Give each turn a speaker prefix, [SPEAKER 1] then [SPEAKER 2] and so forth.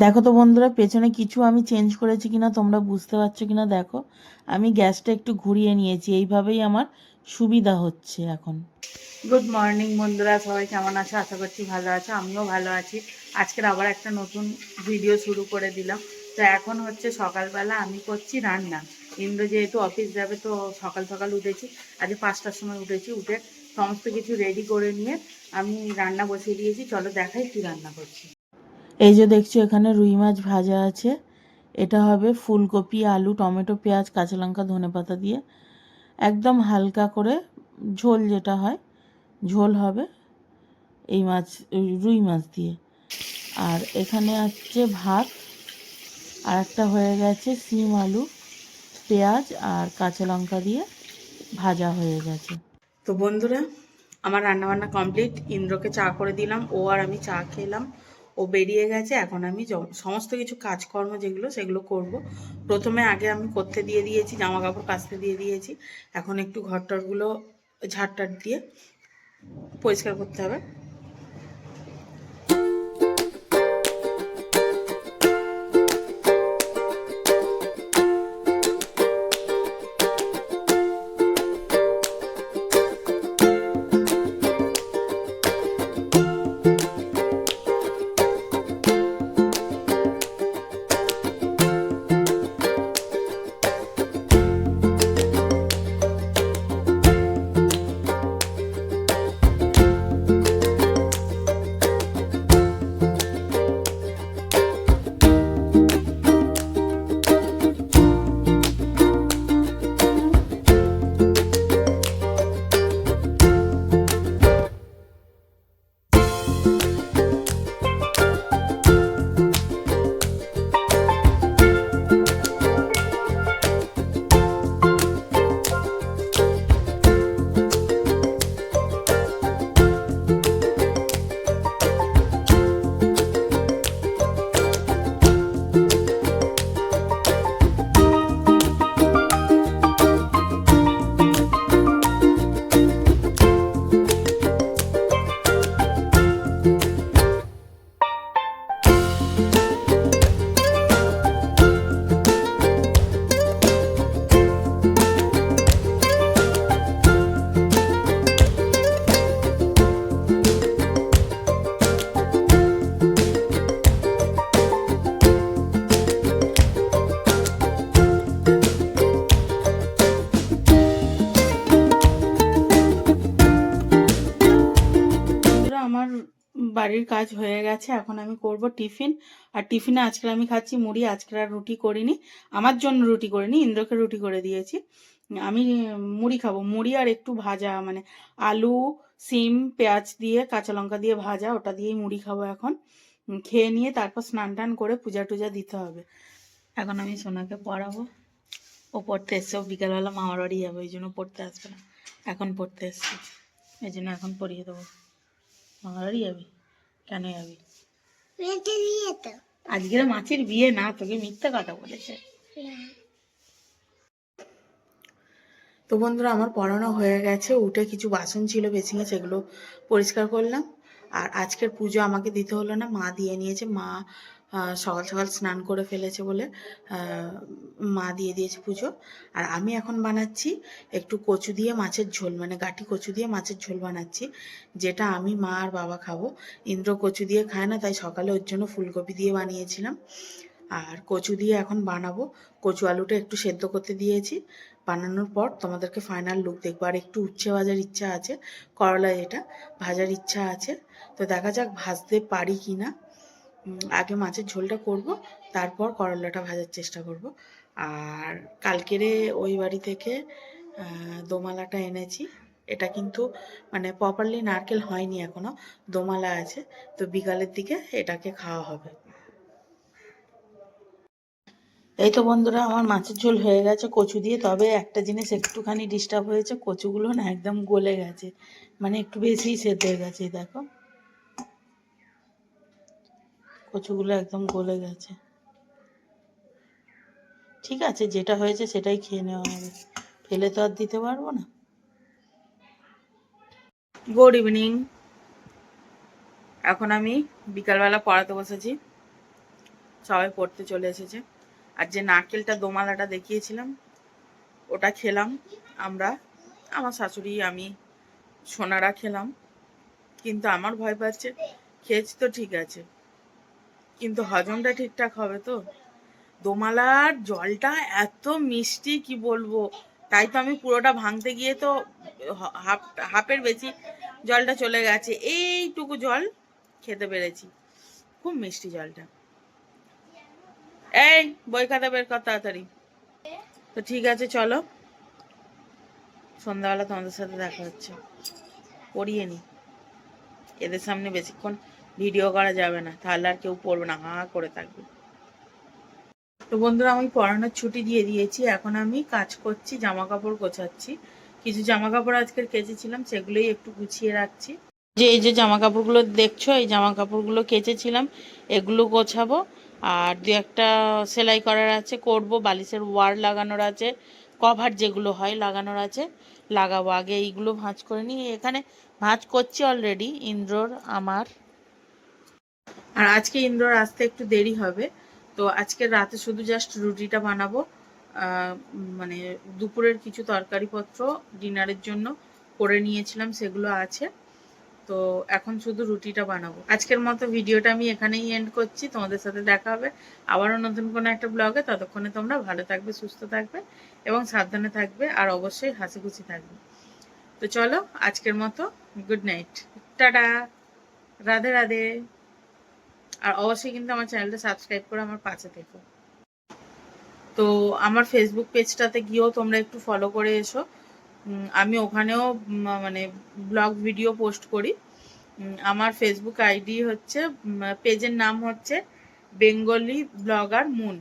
[SPEAKER 1] দেখো তো বন্ধুরা, পেছনে কিছু আমি চেঞ্জ করেছি কিনা তোমরা বুঝতে পারছো কিনা দেখো। আমি গ্যাসটা একটু ঘুরিয়ে নিয়েছি, এইভাবেই আমার সুবিধা হচ্ছে এখন। গুড মর্নিং বন্ধুরা, সবাই কেমন আছো? আশা করছি ভালো আছো, আমিও ভালো আছি। আজকের আবার একটা নতুন ভিডিও শুরু করে দিলাম। তো এখন হচ্ছে সকালবেলা, আমি করছি রান্না। ইন্দ্র যেহেতু অফিস যাবে, তো সকাল সকাল উঠেছি। আজকে 5টার সময় উঠেছি, উঠে সমস্ত কিছু রেডি করে নিয়ে আমি রান্না বসিয়ে দিয়েছি। চলো দেখাই কি রান্না করছি। এই যে দেখছো, এখানে রুই মাছ ভাজা আছে। এটা হবে ফুলকপি, আলু, টমেটো, পেঁয়াজ, কাঁচা লঙ্কা, ধনেপাতা দিয়ে একদম হালকা করে ঝোল, যেটা হয় ঝোল হবে এই মাছ, রুই মাছ দিয়ে। আর এখানে আছে ভাত, আর একটা হয়ে গেছে সিম আলু, পেঁয়াজ আর কাঁচা লঙ্কা দিয়ে ভাজা হয়ে গেছে। তো বন্ধুরা, আমার রান্নাবান্না কমপ্লিট। ইন্দ্রকে চা করে দিলাম, ও আর আমি চা খেলাম, ও বেরিয়ে গেছে। এখন আমি সমস্ত কিছু কাজকর্ম যেগুলো সেগুলো করব। প্রথমে আগে আমি করতে দিয়ে দিয়েছি, জামা কাপড় কাচতে দিয়ে দিয়েছি। এখন একটু ঘরটরগুলো ঝাড়টার দিয়ে পরিষ্কার করতে হবে। আমার বাড়ির কাজ হয়ে গেছে, এখন আমি করব টিফিন। আর টিফিনে আজকে আমি খাচ্ছি মুড়ি। আজকে আর রুটি করিনি, আমার জন্য রুটি করিনি, ইন্দ্রকে রুটি করে দিয়েছি। আমি মুড়ি খাবো, মুড়ি আর একটু ভাজা, মানে আলু, সিম, পেঁয়াজ দিয়ে কাঁচা লঙ্কা দিয়ে ভাজা, ওটা দিয়েই মুড়ি খাবো এখন। খেয়ে নিয়ে তারপর স্নান টান করে পূজা টুজা দিতে হবে। এখন আমি সোনাকে পড়াবো, ও পড়তে এসছে। ও বিকালবেলা মামার বাড়ি যাবে, ওই জন্য পড়তে আসবে না, এখন পড়তে এসছে, এই জন্য এখন পড়িয়ে দেবো। মামার বাড়ি যাবি? কেন যাবি? আজকের মাছের বিয়ে না, তোকে মিথ্যা কথা বলেছে। তো বন্ধুরা, আমার পড়ানো হয়ে গেছে। উঠে কিছু বাসন ছিল বেসিংয়ে, সেগুলো পরিষ্কার করলাম। আর আজকের পুজো আমাকে দিতে হলো না, মা দিয়ে নিয়েছে। মা সকাল সকাল স্নান করে ফেলেছে বলে মা দিয়ে দিয়েছে পুজো। আর আমি এখন বানাচ্ছি একটু কচু দিয়ে মাছের ঝোল, মানে গাঠি কচু দিয়ে মাছের ঝোল বানাচ্ছি, যেটা আমি, মা আর বাবা খাবো। ইন্দ্র কচু দিয়ে খায় না, তাই সকালে ওর জন্য ফুলকপি দিয়ে বানিয়েছিলাম। আর কচু দিয়ে এখন বানাবো। কচু আলুটা একটু সেদ্ধ করতে দিয়েছি, বানানোর পর তোমাদেরকে ফাইনাল লুক দেখবো। আর একটু উচ্ছে ভাজার ইচ্ছা আছে, করলা যেটা ভাজার ইচ্ছা আছে। তো দেখা যাক ভাজতে পারি কি না। আগে মাছের ঝোলটা করব, তারপর করলাটা ভাজার চেষ্টা করব। আর কালকেরে ওই বাড়ি থেকে দোমালাটা এনেছি। এটা কিন্তু মানে প্রপারলি নারকেল হয়নি এখনো, দোমালা আছে। তো বিকালের দিকে এটাকে খাওয়া হবে। এই তো বন্ধুরা, আমার মাছের ঝোল হয়ে গেছে কচু দিয়ে। তবে একটা জিনিস একটুখানি ডিস্টার্ব হয়েছে, কচুগুলো না একদম গলে গেছে, মানে একটু বেশিই সেদ্ধ হয়ে গেছে। দেখো, কচুগুলো একদম গলে গেছে। ঠিক আছে, যেটা হয়েছে সেটাই খেয়ে নেওয়া হবে, ফেলে তো আর দিতে পারবো না। Good evening. এখন আমি বিকালবেলা পড়াতে বসেছি। সবাই পড়তে চলে এসেছে। আর যে নারকেলটা দোমালাটা দেখিয়েছিলাম ওটা খেলাম আমরা, আমার শাশুড়ি, আমি, সোনারা খেলাম। কিন্তু আমার ভয় পাচ্ছে, খেয়েছি তো ঠিক আছে, কিন্তু হজমটা ঠিকঠাক হবে তো? দোমালার জলটা এত মিষ্টি কি বলবো, তাই তো আমি পুরোটা ভাঙতে গিয়ে তো হাফের বেশি জলটা চলে গেছে, এইটুকু জল খেতে পেরেছি। খুব মিষ্টি জলটা। এই বই খাতা বের কর তাড়াতাড়ি। তো ঠিক আছে, চলো সন্ধ্যাবেলা তোমাদের সাথে দেখা হচ্ছে। পড়িয়ে নি, এদের সামনে বেশিক্ষণ ভিডিও করা যাবে না, তাহলে আর কেউ পড়বে না, হা হা করে থাকবে। তো বন্ধুরা, আমি পড়ানোর ছুটি দিয়ে দিয়েছি, এখন আমি কাজ করছি, জামা কাপড় গোছাচ্ছি। কিছু জামা কাপড় আজকের কেচেছিলাম, সেগুলোই একটু গুছিয়ে রাখছি। এই যে জামা কাপড়গুলো দেখছো, এই জামা কাপড়গুলো কেচেছিলাম, এগুলো গোছাবো। আর দু একটা সেলাই করার আছে, করব। বালিশের ওয়ার লাগানোর আছে, কভার যেগুলো হয় লাগানোর আছে, লাগাবো। আগে এইগুলো ভাঁজ করে নিই, এখানে ভাঁজ করছি অলরেডি, ইন্দ্রর আমার। আর আজকে ইন্দ্রর আসতে একটু দেরি হবে, তো আজকে রাতে শুধু জাস্ট রুটিটা বানাবো। মানে দুপুরের কিছু তরকারিপত্র ডিনারের জন্য করে নিয়েছিলাম, সেগুলো আছে। তো এখন শুধু রুটিটা বানাবো। আজকের মতো ভিডিওটা আমি এখানেই এন্ড করছি। তোমাদের সাথে দেখা হবে আবারও নতুন কোনো একটা ব্লগে। ততক্ষণে তোমরা ভালো থাকবে, সুস্থ থাকবে এবং সাবধানে থাকবে, আর অবশ্যই হাসি খুশি থাকবে। তো চলো আজকের মতো good night, tata, Radhe Radhe. আর অবশ্যই কিন্তু আমার চ্যানেলটা সাবস্ক্রাইব করে আমার পাশে থেকো। তো আমার ফেসবুক পেজটাতে গিয়েও তোমরা একটু ফলো করে এসো। আমি ওখানেও মানে ব্লগ ভিডিও পোস্ট করি। আমার ফেসবুক আইডি হচ্ছে, পেজের নাম হচ্ছে বেঙ্গলি ব্লগার মুন।